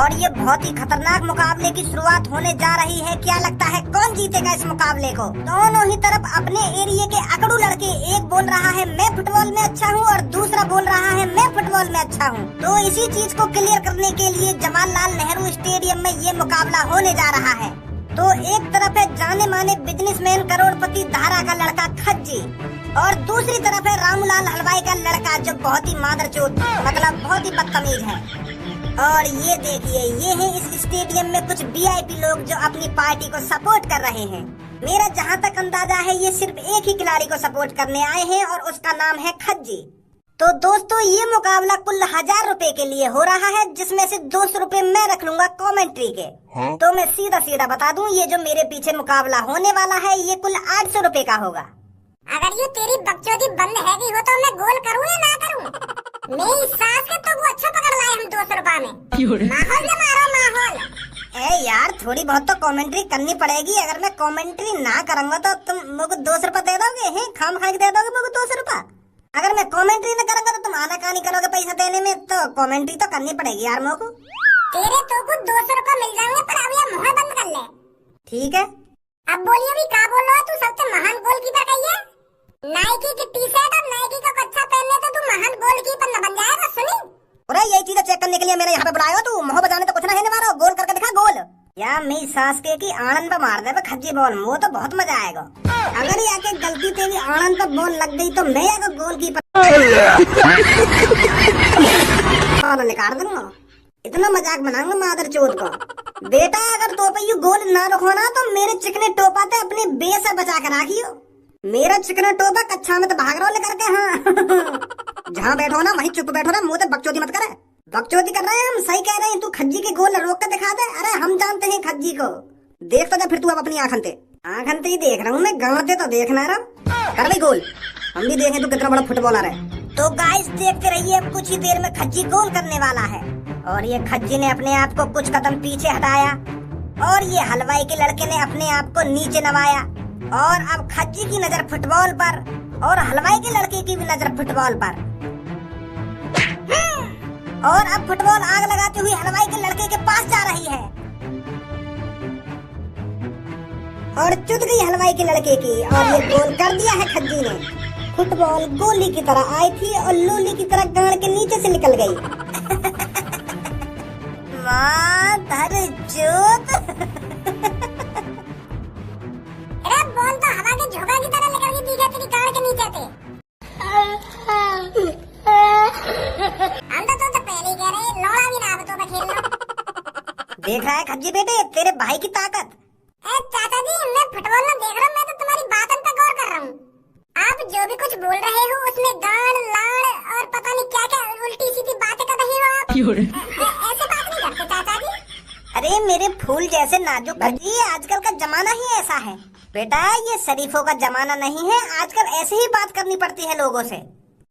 और ये बहुत ही खतरनाक मुकाबले की शुरुआत होने जा रही है। क्या लगता है कौन जीतेगा इस मुकाबले को? दोनों ही तरफ अपने एरिया के अकड़ू लड़के, एक बोल रहा है मैं फुटबॉल में अच्छा हूँ और दूसरा बोल रहा है मैं फुटबॉल में अच्छा हूँ। तो इसी चीज को क्लियर करने के लिए जवाहरलाल नेहरू स्टेडियम में ये मुकाबला होने जा रहा है। तो एक तरफ है जाने माने बिजनेसमैन करोड़पति धारा का लड़का खज्जी, और दूसरी तरफ है रामूलाल हलवाई का लड़का जो बहुत ही मादरचोद, मतलब बहुत ही बदतमीज है। और ये देखिए, ये है इस स्टेडियम में कुछ वीआईपी लोग जो अपनी पार्टी को सपोर्ट कर रहे हैं। मेरा जहाँ तक अंदाजा है ये सिर्फ एक ही खिलाड़ी को सपोर्ट करने आए हैं और उसका नाम है खज्जी। तो दोस्तों ये मुकाबला कुल 1000 रुपए के लिए हो रहा है, जिसमें से 200 रुपए मैं रख लूंगा कमेंट्री के। तो मैं सीधा सीधा बता दूं, ये जो मेरे पीछे मुकाबला होने वाला है ये कुल 800 रुपए का होगा। अगर ये तेरी बकचोदी बंद है हो तो मैं गोल करूँ या ना करूँ? मेरी सास के तो वो अच्छा पकड़ लाए हम 200 रुपए में। माहौल में मारो माहौल। ए यार थोड़ी बहुत तो कमेंट्री करनी पड़ेगी। अगर मैं कमेंट्री ना करूंगा तो तुम मुझे 200 रुपए दे दोगे? हैं खाम खा के दे दोगे मुझे 200 रुपए? अगर मैं कमेंट्री न करूंगा तो तुम आनाकानी करोगे पैसा देने में, तो कमेंट्री तो करनी पड़ेगी यार मुझको। तेरे तो कुछ 200 रुपए मिल जाएंगे, पर अब ये मुंह बंद कर ले। ठीक है। अब बोलिए भी क्या बोल रहा है तू? सबसे महान गोलकीपर कहिए। नाइकी की टी शर्ट और नाइकी का कच्छा पहनने तो तू महान गोलकीपर न बन जाएगा। सुनी, अरे यही चीजें चेक करने के लिए मेरे यहाँ पे बुलाया हो तू? मोह बजाने तो कुछ ना है, मारो गोल करके दिखा गोल। या मेरी सास के की आनंद पे मार दे खज्जी बॉल, वो तो बहुत मजा आएगा। अगर ये आके गलती से भी आनंद पे बॉल लग गई तो मैं आगे गोल कीपर निकाल दूंगा। इतना मजाक बनाऊंगा मादर चोद को। बेटा अगर तो पे यू गोल ना रखो ना तो मेरे चिकने टोपा ते अपने बेस बचा कर रखियो। मेरा चिकना टोपा कच्छा में तो भाग रहा लेकर के। हाँ जहाँ बैठो ना वहीं चुप बैठो ना, मुंह से बकचोदी मत करे। बकचोदी कर रहे हैं हम, सही कह रहे हैं। तू खज्जी के गोल रोक कर दिखा दे। अरे हम जानते हैं खज्जी को, देख तो जा फिर तू अब अपनी आंखन ते ही देख रहा हूँ मैं, गाँव तो देखना रहा। कर भाई गोल, हम भी देखें तू कितना बड़ा फुटबॉलर है। तो गाइस देखते रहिए, अब कुछ ही देर में खज्जी गोल करने वाला है। और ये खज्जी ने अपने आप को कुछ कदम पीछे हटाया और ये हलवाई के लड़के ने अपने आप को नीचे नवाया। और अब खज्जी की नजर फुटबॉल पर और हलवाई के लड़के की भी नजर फुटबॉल पर। और अब फुटबॉल आग लगाती हुई हलवाई के लड़के के पास जा रही है और चुद गई हलवाई के लड़के की, और ये गोल कर दिया है खज्जी ने। फुटबॉल गोली की तरह आई थी और लोली की तरह गाड़ के नीचे से निकल गई। माधर जोत। अरे बॉल तो हवा के झोंका की तरह निकल गई थी तेरी गाड़ के नीचे से। हम तो पहले ही कह रहे लौड़ा भी ना आदतों पे खेलना। देख रहा है खज्जी बेटे तेरे भाई की ताकत। चाचा जी मैं फुटबॉल ना देख रहा हूँ, मैं तो तुम्हारी बातों पे गौर कर रहा हूँ। आप जो भी कुछ बोल रहे हो उसमें गाड़ लाड़ और पता नहीं क्या क्या उल्टी सीधी बातें कर रहे हो आप। ऐसे बात नहीं करते चाचा जी। अरे मेरे फूल जैसे नाजुक भज्जी, आजकल का जमाना ही ऐसा है बेटा। ये शरीफों का जमाना नहीं है, आजकल ऐसे ही बात करनी पड़ती है लोगों से।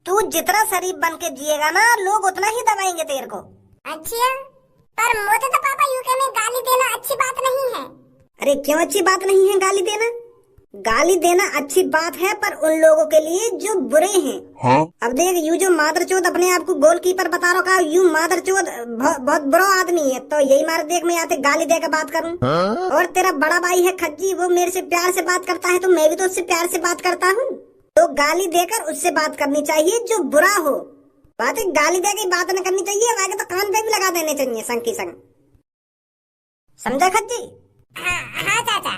तू जितना शरीफ बन के जिएगा ना, लोग उतना ही दबाएंगे तेरे को। अच्छा, पर मुझे तो पापा यूके में गाली देना अच्छी बात नहीं है। अरे क्यों अच्छी बात नहीं है गाली देना? गाली देना अच्छी बात है पर उन लोगों के लिए जो बुरे हैं। हाँ? अब देख यू जो मादरचोद अपने आप को गोलकीपर बता रहा है, यू मादरचोद बहुत बुरा आदमी है। तो यही मार देख मैं यहाँ गाली देकर बात करूँ। हाँ? और तेरा बड़ा भाई है खज्जी, वो मेरे से प्यार से बात करता है तो मैं भी तो उससे प्यार से बात करता हूँ। तो गाली देकर उससे बात करनी चाहिए जो बुरा हो। बात है गाली देकर बात न करनी चाहिए, आगे तो कान पे भी लगा देने चाहिए संग की संग। समझा खज्जी? हाँ चाचा।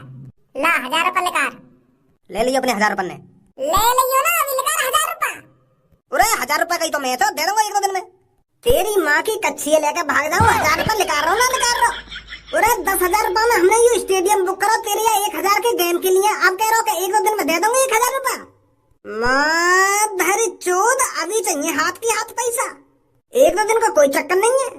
ला 1000 रुपए निकाल। ले लियो अपने 1000 रुपए ने। ले लियो ना, अभी निकाल 1000 रुपए। अरे 1000 रुपए का ही तो मैं तो दे दूंगा 1-2 दिन में। तेरी माँ की कच्छी लेकर भाग जाऊँ, 1000 रुपए निकाल रहा हूँ ना निकाल रहा हूँ। अरे 10,000 रुपए में हमने ये स्टेडियम बुक करो तेरे यहाँ 1000 के गेम के लिए। अब कह रहा हूँ 1-2 दिन में दे दूंगा 1000 रुपए। माधर चोद, अभी चाहिए हाथ की हाथ पैसा। 1-2 दिन का कोई चक्कर नहीं है।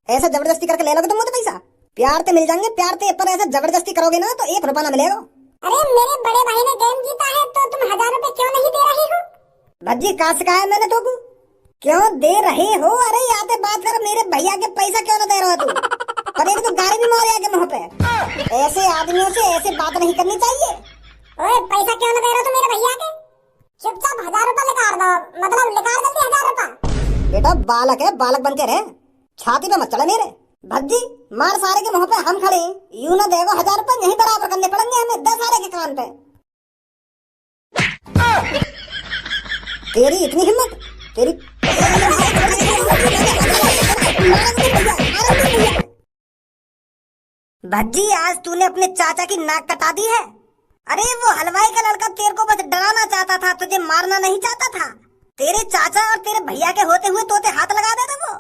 ऐसा जबरदस्ती करके ले लोगे तुम मुझे पैसा? प्यार ते मिल जाएंगे प्यार ते, पर ऐसा जबरदस्ती करोगे ना तो 1 रुपया ना मिलेगा। अरे मेरे बड़े भाई ने गेम जीता है तो तुम 1000 रुपए क्यों नहीं दे रही हो? भज्जी कहा सिखाया मैंने तो क्यों दे रहे हो? अरे यहाँ पे बात कर, मेरे भैया के पैसा क्यों ना दे रहे हो तू? पर एक तो गाड़ी भी मार के मुँह पे। ऐसे आदमियों से ऐसे बात नहीं करनी चाहिए। ओए पैसा क्यों ना दे रहे हो तुम मेरे भैया के? चुपचाप 1000 रुपए निकाल दो, मतलब निकाल जल्दी 1000 रुपए। बेटा बालक है, बालक बन के रहे, छाती पे मत चढ़े मेरे। भज्जी मार सारे के मुंह पे हम खड़े हैं। यूं ना देगो 1000 रुपए यहीं बराबर करने पड़ेंगे हमें 10 सारे के कान पे। तेरी इतनी हिम्मत, तेरी भज्जी आज तूने अपने चाचा की नाक कटा दी है। अरे वो हलवाई का लड़का तेरे को बस डराना चाहता था, तुझे मारना नहीं चाहता था। तेरे चाचा और तेरे भैया के होते हुए तोते हाथ लगा देता वो।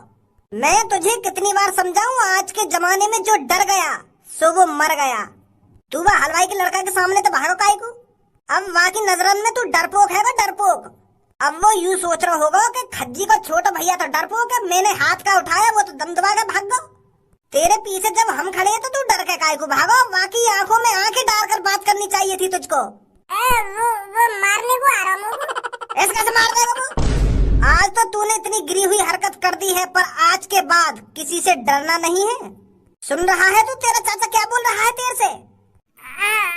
मैं तुझे कितनी बार समझाऊं, आज के जमाने में जो डर गया सो वो मर गया। तू वह हलवाई के लड़का के सामने तो भागो काहे को। अब वहाँ की नजरन में तू डरपोक है, डरपोक। अब वो यूं सोच रहा होगा कि खज्जी का छोटा भैया तो डरपोक है, मैंने हाथ का उठाया वो तो दम दबा के भाग गो। तेरे पीछे जब हम खड़े हैं तो तू डर के काहे को भागो। बाकी आंखों में आंखें डाल कर बात करनी चाहिए थी तुझको। वो मारने को आ रहा हूँ। ऐसे कैसे मार देगा वो? आज तो तूने इतनी गिरी हुई हरकत कर दी है, पर आज के बाद किसी से डरना नहीं है। सुन रहा है तू, तेरा चाचा क्या बोल रहा है तेरे से?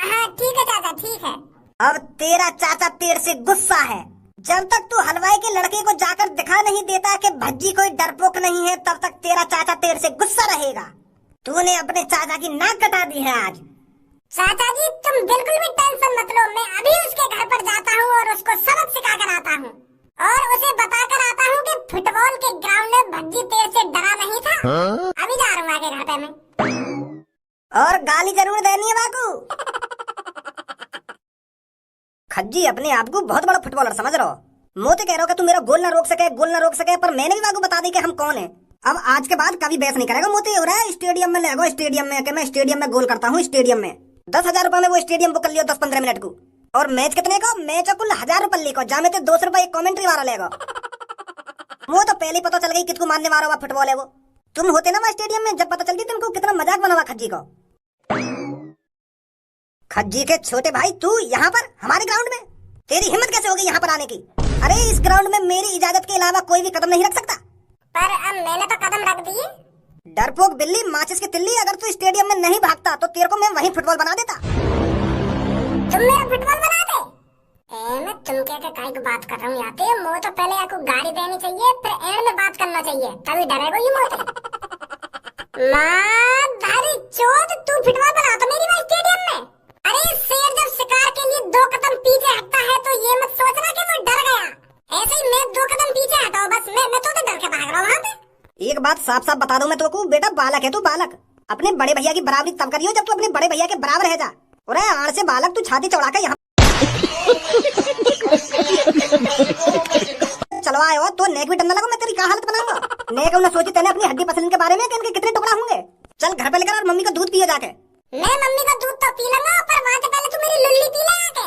हाँ ठीक है चाचा, ठीक है। अब तेरा चाचा तेरे से गुस्सा है। जब तक तू हलवाई के लड़के को जाकर दिखा नहीं देता कि भज्जी कोई डरपोक नहीं है, तब तक तेरा चाचा तेरे से गुस्सा रहेगा। तूने अपने चाचा की नाक कटा दी है आज। चाचा जी तुम बिल्कुल भी टेंशन मत लो, मैं अभी उसके घर पर जाता हूँ और उसको सबक सिखा कर आता हूँ और उसे बता कर आता हूँ कि फुटबॉल के ग्राउंड में भज्जी तेरे से डरा नहीं था। अभी जा रहा हूँ आगे घर पे मैं। और गाली जरूर देनी है बाकू। खज्जी अपने आप को बहुत बड़ा फुटबॉलर समझ रहा हो। मोते कह रहा हो कि तू मेरा गोल ना रोक सके, पर मैंने भी बाकू बता दी कि हम कौन है। अब आज के बाद कभी बहस नहीं करेगा मोते। हो रहा है स्टेडियम में लगो, स्टेडियम में कि मैं स्टेडियम में गोल करता हूँ। स्टेडियम में 10,000 रुपए में वो स्टेडियम बुक कर लियो 10-15 मिनट को। और मैच कितने को? मैच कुल 1000 रुपये को। जामे तो 200 रुपए एक कॉमेंट्री वाला लेगा। वो तो पहले पता चल गई किसको मारने वाला हुआ फुटबॉल है वो। तुम होते ना वहाँ स्टेडियम में, जब पता चलती तुमको कितना मजाक बना हुआ खज्जी को। खज्जी के छोटे भाई तू यहाँ पर हमारे ग्राउंड में, तेरी हिम्मत कैसे होगी यहाँ पर आने की? अरे इस ग्राउंड में मेरी इजाजत के अलावा कोई भी कदम नहीं रख सकता। पर अब मैंने तो कदम रख दिए। डरपोक बिल्ली, माचिस की तिल्ली, अगर तू स्टेडियम में नहीं भागता तो तेरे को मैं वहीं फुटबॉल बना देता। तुम मेरा फुटबॉल बना दे? मैं तुम क्या काहे को बात कर रहा हूँ यहाँ पे। तो पहले आपको गाड़ी देनी चाहिए, फिर एंड में बात करना चाहिए, तभी डरेगा ये मोते। माँ धारी चोद, तू फुटबॉल बना तो मेरी वहाँ स्टेडियम में। अरे शेर जब शिकार के लिए 2 कदम पीछे हटता है तो ये मत सोचना कि वो डर गया। ऐसे ही मैं 2 कदम पीछे हटाओ बस, मैं तो डर के भाग रहा हूँ वहाँ पे। एक बात साफ साफ बता दूं मैं तुमको, बेटा बालक है तू, बालक। अपने बड़े भैया की बराबरी तब करियो जब तू अपने बड़े भैया के बराबर रह जा। और आड़ से बालक तू छाती चौड़ा के यहाँ चलो आयो तो नेक भी डरने लगो, मैं तेरी क्या हालत बनाऊंगा। नेक उन्हें सोची तेने अपनी हड्डी पसंद के बारे में कि इनके कितने टुकड़ा होंगे। चल घर पे लेकर और मम्मी का दूध पिए जाके। मैं मम्मी का दूध तो पी लूंगा, पर वहाँ से पहले तू मेरी लुल्ली पी ले आके।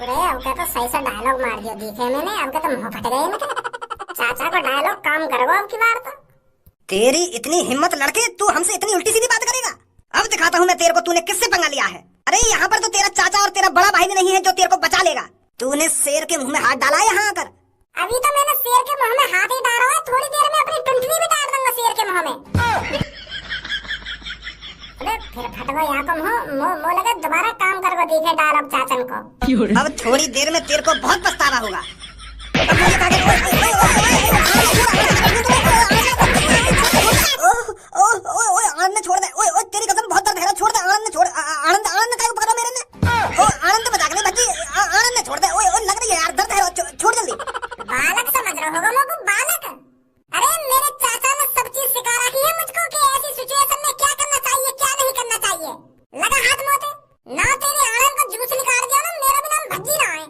अरे अब क्या तो सही से डायलॉग मार दिया दिखे मैंने, अब क्या तो मुंह फट गए मेरे। चाचा को डायलॉग काम करो अब की बार तो। तेरी इतनी हिम्मत लड़के, तू हमसे इतनी उल्टी सीधी बात करेगा? अब दिखाता हूँ मैं तेरे को तूने किससे पंगा लिया है। अरे यहाँ पर तो तेरा चाचा और तेरा बड़ा भाई भी नहीं है जो तेरे को बचा लेगा। तूने शेर के मुंह में हाथ डाला है यहाँ आकर। अभी तो मैंने शेर के मुंह में हाथ ही डाला है, थोड़ी देर में अपनी टुंटली भी डाल दूंगा शेर के मुंह में। अरे फिर फटवा यहाँ को मुंह लगा दोबारा काम करके दिखे डायलॉग चाचन को। अब थोड़ी देर में तेरे को बहुत पछतावा होगा। आनंद छोड़ दे, ओए तेरी कसम बहुत दर्द है, छोड़ दे। आनंद छोड़, आनंद काय को पकड़ा मेरे ने। आनंद बचा के भज्जी, आनंद छोड़ दे। ओए लग रही है यार दर्द है, छोड़ जल्दी। बालक समझ रहा होगा मुझको, बालक। अरे मेरे चाचा ने सब चीज सिखा रखी है मुझको कि ऐसी सिचुएशन में क्या करना चाहिए क्या नहीं करना चाहिए। लगा हाथ मोते ना, तेरे आनंद का जूस निकाल दिया ना, मेरा भी नाम भज्जी ना है।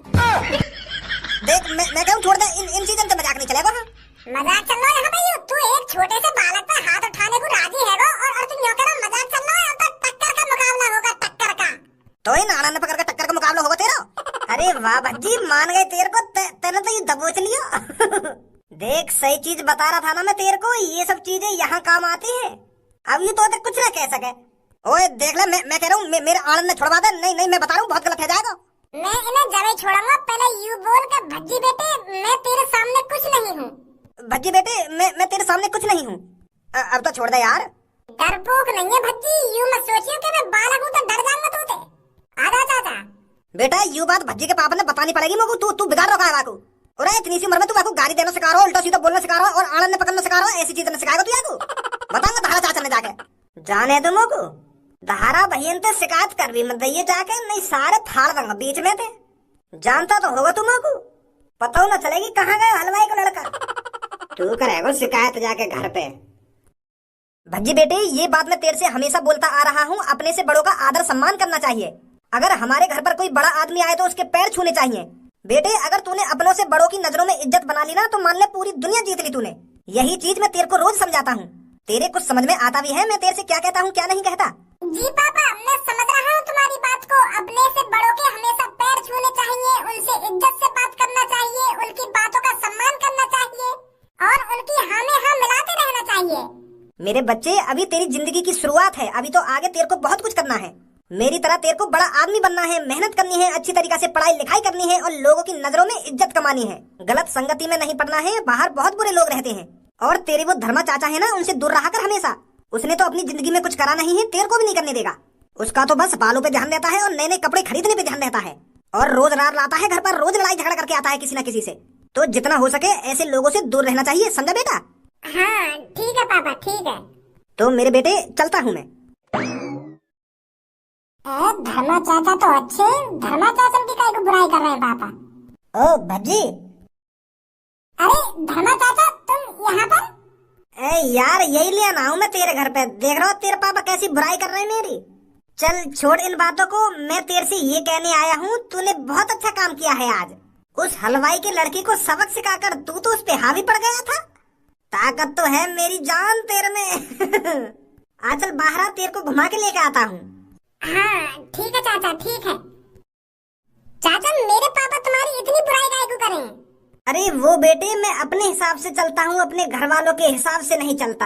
देख मैं कहूँ छोड़ दे, इन चीजों से मजाक नहीं चलेगा। मजाक चल रहा है यहाँ भाई, तू एक छोटे से बालक पे हाथ उठाने को राजी है और तुम यूँ कह रहा मजाक चल रहा है। अब तो टक्कर का मुकाबला होगा, टक्कर का। तो इन आनंद पकड़ के टक्कर का मुकाबला होगा तेरा। अरे वाह भज्जी, मान गए तेरे को, तेने तो ये दबोच लिया। देख सही चीज बता रहा था ना मैं तेरे को, ये सब चीजें यहाँ काम आती है। अब ये तो कुछ ना कह सके। ओए देख ले, मैं कह रहा हूँ मेरे आनंद ने छुड़वा दे। नहीं मैं बता रहा हूँ बहुत गलत है जाएगा। मैं इन्हें जब ही छोड़ूंगा, पहले यू बोल के भज्जी बेटे मैं तेरे सामने कुछ नहीं हूँ। भज्जी बेटे मैं तेरे सामने कुछ नहीं हूँ। अब तो छोड़ दे यार। डरपोक नहीं है भज्जी, यूँ मत सोचियो कि मैं बालक हूँ तो डर जाऊंगा तू। आजा चाचा। बेटा यू बात भज्जी के पापा ने बतानी पड़ेगी मुझको। तू बिगाड़ रखा है बाकू। और इतनी सी उम्र में तू आपको गाली देना सिखा रहा हो, उल्टा सीधा बोलना सिखा रहा हो और आड़न में पकड़ना सिखा रहा हो, ऐसी चीजें सिखाएगा तू याको? बताऊंगा धारा चाचा ने जाके। जाने तुम को धारा बहन ते शिकायत कर भी मत दइए जाके, नहीं सारे फाड़ दूंगा बीच में थे। जानता तो होगा तुमको, पता न चलेगी कहाँ गए हलवाई का लड़का। तू करेगा शिकायत जाके घर पे। भज्जी बेटे ये बात मैं तेरे से हमेशा बोलता आ रहा हूँ, अपने से बड़ों का आदर सम्मान करना चाहिए। अगर हमारे घर पर कोई बड़ा आदमी आए तो उसके पैर छूने चाहिए। बेटे अगर तूने अपनों से बड़ों की नजरों में इज्जत बना ली ना तो मान ले पूरी दुनिया जीत ली तूने। यही चीज मैं तेरे को रोज समझाता हूँ, तेरे कुछ समझ में आता भी है मैं तेरे से क्या कहता हूँ क्या नहीं कहता। जी पापा मैं समझ रहा हूँ तुम्हारी बात को। अपने से बड़ों के हमेशा पैर छूने चाहिए, उनसे इज्जत से बात करना चाहिए, उनकी बातों का सम्मान करना चाहिए और उनकी हाँ में हाँ मिलाते रहना चाहिए। मेरे बच्चे अभी तेरी जिंदगी की शुरुआत है, अभी तो आगे तेरे को बहुत कुछ करना है। मेरी तरह तेरे को बड़ा आदमी बनना है, मेहनत करनी है, अच्छी तरीके से पढ़ाई लिखाई करनी है और लोगों की नजरों में इज्जत कमानी है। गलत संगति में नहीं पड़ना है, बाहर बहुत बुरे लोग रहते हैं। और तेरे वो धर्मा चाचा है ना, उनसे दूर रहा कर हमेशा। उसने तो अपनी जिंदगी में कुछ करा नहीं है, तेरे को भी नहीं करने देगा। उसका तो बस बालों पे ध्यान रहता है और नए नए कपड़े खरीदने पे ध्यान रहता है और रोज रार लाता है घर पर, रोज लड़ाई झगड़ा करके आता है किसी न किसी से। तो जितना हो सके ऐसे लोगों से दूर रहना चाहिए, समझा बेटा? हाँ ठीक है पापा ठीक है। तो मेरे बेटे चलता हूँ मैं। धर्मा चाचा तो अच्छे, धर्मा चाचा की काय को बुराई कर रहे हैं पापा? ओ भज्जी। अरे धर्मा चाचा तुम यहाँ पर? यार यही ले आना हूँ मैं तेरे घर पे, देख रहा हो तेरे पापा कैसी बुराई कर रहे हैं मेरी। चल छोड़ इन बातों को, मैं तेरे से ये कहने आया हूँ तूने बहुत अच्छा काम किया है आज। उस हलवाई की लड़की को सबक सिखाकर तू तो उस पे हावी पड़ गया था। ताकत तो है मेरी जान तेरे में। आज चल बाहर आ, तेरे को घुमा के लेके आता हूँ। हाँ ठीक है चाचा ठीक है। चाचा मेरे पापा तुम्हारी इतनी बुराई काहे को करें? अरे वो बेटे मैं अपने हिसाब से चलता हूँ, अपने घर वालों के हिसाब से नहीं चलता।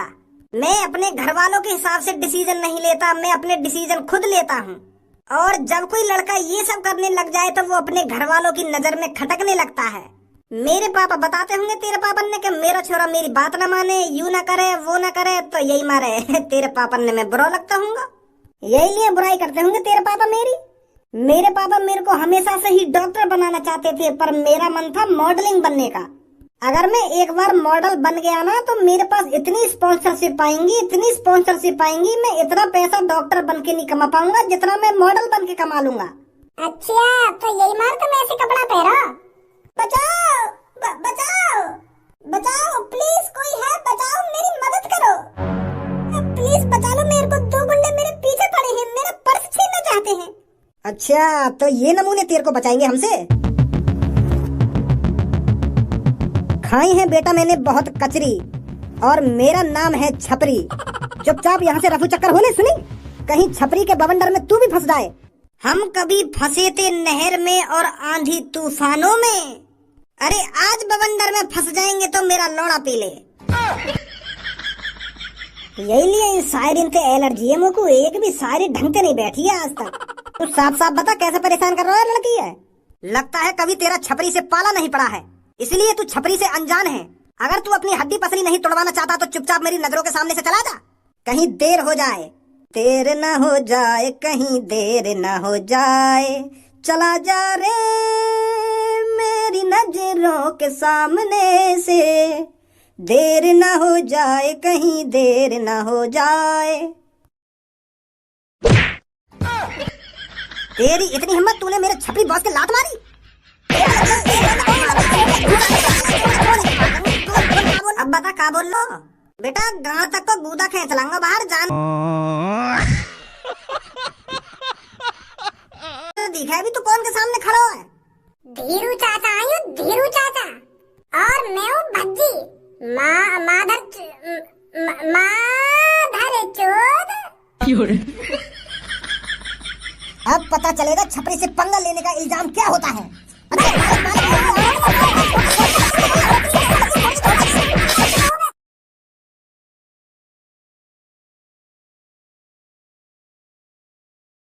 मैं अपने घर वालों के हिसाब से डिसीजन नहीं लेता, मैं अपने डिसीजन खुद लेता हूँ। और जब कोई लड़का ये सब करने लग जाए तो वो अपने घर वालों की नजर में खटकने लगता है। मेरे पापा बताते होंगे तेरे पापा ने कि मेरा छोरा मेरी बात न माने, यूं न करे वो न करे, तो यही मारे तेरे पापा ने मैं बुरा लगता हूँगा, यही लिए बुराई करते होंगे तेरे पापा मेरी। मेरे पापा मेरे को हमेशा से ही डॉक्टर बनाना चाहते थे, पर मेरा मन था मॉडलिंग बनने का। अगर मैं एक बार मॉडल बन गया ना तो मेरे पास इतनी स्पॉन्सरशिप आएंगी, इतनी स्पॉन्सरशिप आएंगी, मैं इतना पैसा डॉक्टर बन के नहीं कमा पाऊंगा जितना मैं मॉडल बन के कमा लूंगा। अच्छा तो यही मार तुम ऐसे कपड़ा पहनो? बचाओ बचाओ बचाओ, प्लीज कोई है, बचाओ, मेरी मदद करो, प्लीज बचा लो मेरे को, 2 गुंडे मेरे पीछे पड़े हैं, मेरा पर्स छीनना चाहते हैं। अच्छा तो ये नमूने तेरे को बचाएंगे हमसे? खाई है बेटा मैंने बहुत कचरी और मेरा नाम है छपरी। चुपचाप यहाँ से रफू चक्कर होने सुनी, कहीं छपरी के बवंडर में तू भी फंस जाए। हम कभी फंसे थे नहर में और आंधी तूफानों में, अरे आज बवंडर में फंस जाएंगे तो मेरा लौड़ा पी ले। यही लिए इन शायरी से एलर्जी है मुझको, एक भी शायरी ढंग से नहीं बैठी है आज तक। तू साफ साफ बता कैसे परेशान कर रहा है लड़की है? लगता है कभी तेरा छपरी से पाला नहीं पड़ा है, इसलिए तू छपरी से अनजान है। अगर तू अपनी हड्डी पसली नहीं तोड़वाना चाहता तो चुपचाप मेरी नजरों के सामने से चला जा, कहीं देर हो जाए। देर न हो जाए, कहीं देर न हो जाए, चला जा रे मेरी नजरों के सामने से, देर न हो जाए, कहीं देर न हो जाए। तेरी इतनी हिम्मत, तूने मेरे छपरी बॉस के लात मारी? अब बता क्या बोल लो बेटा, गांव तक को गूदा खींच लाऊंगा बाहर जान। दिखा है भी तू कौन के सामने खड़ा है? धीरू चाचा आयु, धीरू चाचा, और मैं हूँ भज्जी, माधर चोद। अब पता चलेगा छपरी से पंगा लेने का इल्जाम क्या होता है।